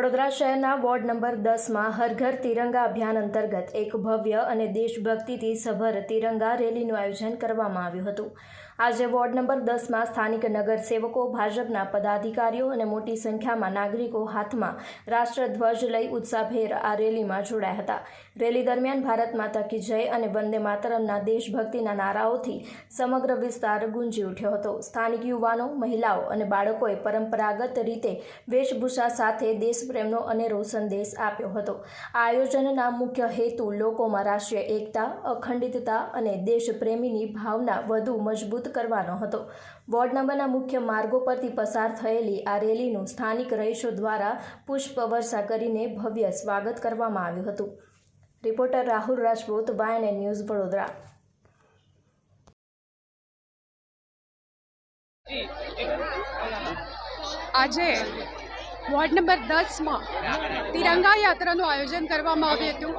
વડોદરા શહેરના ward number 10માં હર ઘર તિરંગા અભિયાન અંતર્ગત એક ભવ્ય અને દેશભક્તિથી સભર તિરંગા રેલીનું આયોજન કરવામાં આવ્યું હતું। આજે વોર્ડ નંબર 10માં સ્થાનિક નગરસેવકો, ભાજપના પદાધિકારીઓ અને મોટી સંખ્યામાં નાગરિકો હાથમાં રાષ્ટ્રધ્વજ લઈ ઉત્સાહભેર આ રેલીમાં જોડાયા હતા। રેલી દરમિયાન ભારત માતા કી જય અને વંદે માતરમના દેશભક્તિના નારાઓથી સમગ્ર વિસ્તાર ગુંજી ઉઠ્યો હતો। સ્થાનિક યુવાનો, મહિલાઓ અને બાળકોએ પરંપરાગત રીતે વેશભૂષા સાથે દેશપ્રેમનો અનેરો સંદેશ આપ્યો હતો। આ આયોજનના મુખ્ય હેતુ લોકોમાં રાષ્ટ્રીય એકતા, અખંડિતતા અને દેશપ્રેમીની ભાવના વધુ મજબૂત કરવાનો હતો। વોર્ડ નંબરના મુખ્ય માર્ગો પરથી પસાર થયેલી આ રેલીનું સ્થાનિક રહીશો દ્વારા પુષ્પવર્ષા કરીને ભવ્ય સ્વાગત કરવામાં આવ્યું હતું। Reporter Rahul Rajput, YNN news, Vadodara. આજે વોર્ડ નંબર 10માં તિરંગા યાત્રાનું આયોજન કરવામાં આવ્યું હતું।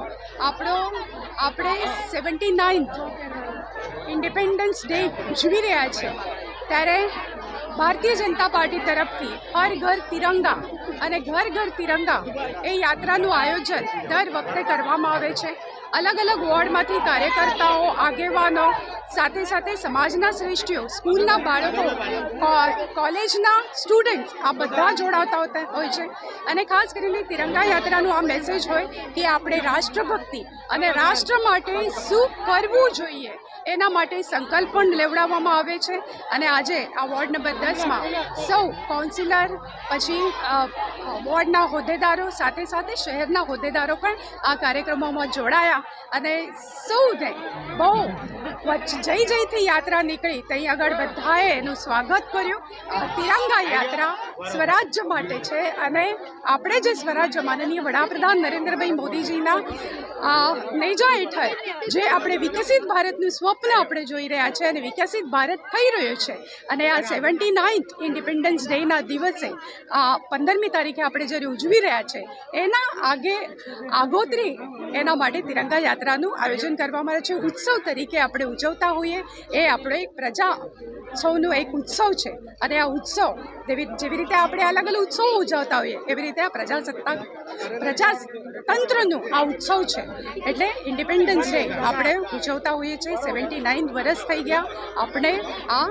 આપણે 79th ઇન્ડિપેન્ડન્સ ડે ઉજવી રહ્યા છે, ત્યારે ભારતીય જનતા પાર્ટી તરફથી હર ઘર તિરંગા અને ઘર ઘર તિરંગા એ યાત્રાનું આયોજન દર વખતે કરવામાં આવે છે। અલગ અલગ વોર્ડમાંથી કાર્યકર્તાઓ, આગેવાનો, સાથે સાથે સમાજના શ્રેષ્ઠીઓ, સ્કૂલના બાળકો, કોલેજના સ્ટુડન્ટ્સ આ બધા જોડાતા હોય છે। અને ખાસ કરીને તિરંગા યાત્રાનું આ મેસેજ હોય કે આપણે રાષ્ટ્રભક્તિ અને રાષ્ટ્ર માટે શું કરવું જોઈએ એના માટે સંકલ્પ પણ લેવડાવવામાં આવે છે। અને આજે આ વોર્ડ નંબર 10માં સૌ કાઉન્સિલર, પછી વોર્ડના હોદ્દેદારો, સાથે સાથે શહેરના હોદ્દેદારો પણ આ કાર્યક્રમોમાં જોડાયા અને સૌને બહુ જય જયથી યાત્રા નીકળી ત્યાં આગળ બધાએ એનું સ્વાગત કર્યું। તિરંગા યાત્રા સ્વરાજ્ય માટે છે અને આપણે જે સ્વરાજ્ય માનનીય વડાપ્રધાન નરેન્દ્રભાઈ મોદીજીના નેજા હેઠળ જે આપણે વિકસિત ભારતનું સ્વપ્ન આપણે જોઈ રહ્યા છે અને વિકસિત ભારત થઈ રહ્યો છે, અને આ 79th ઇન્ડિપેન્ડન્સ ડેના દિવસે 15મી તારીખે આપણે જ્યારે ઉજવી રહ્યા છે એના આગોતરી એના માટે તિરંગા યાત્રાનું આયોજન કરવામાં આવે છે। ઉત્સવ તરીકે આપણે ઉજવતા હોઈએ, એ આપણે પ્રજાસૌનો એક ઉત્સવ છે અને આ ઉત્સવ જેવી રીતે આપણે અલગ અલગ ઉત્સવો ઉજવતા હોઈએ એવી રીતે આ પ્રજાતંત્રનું આ ઉત્સવ છે। એટલે ઇન્ડિપેન્ડન્સ ડે આપણે ઉજવતા હોઈએ છીએ। 79 વર્ષ થઈ ગયા આપણે આ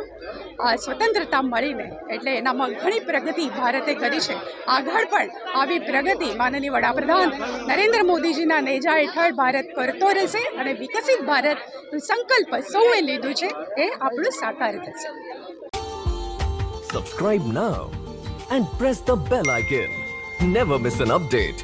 સ્વતંત્રતા મળીને, એટલે એનામાં ઘણી પ્રગતિ ભારતે કરી છે। આગળ પણ આવી પ્રગતિ માનનીય વડાપ્રધાન નરેન્દ્ર મોદીજીના નેજા હેઠળ ભારત કરતો રહેશે અને વિકસિત ભારતનું સંકલ્પ સૌએ લીધું છે એ આપણું સાકાર થશે। Subscribe now and press the bell icon. Never miss an update.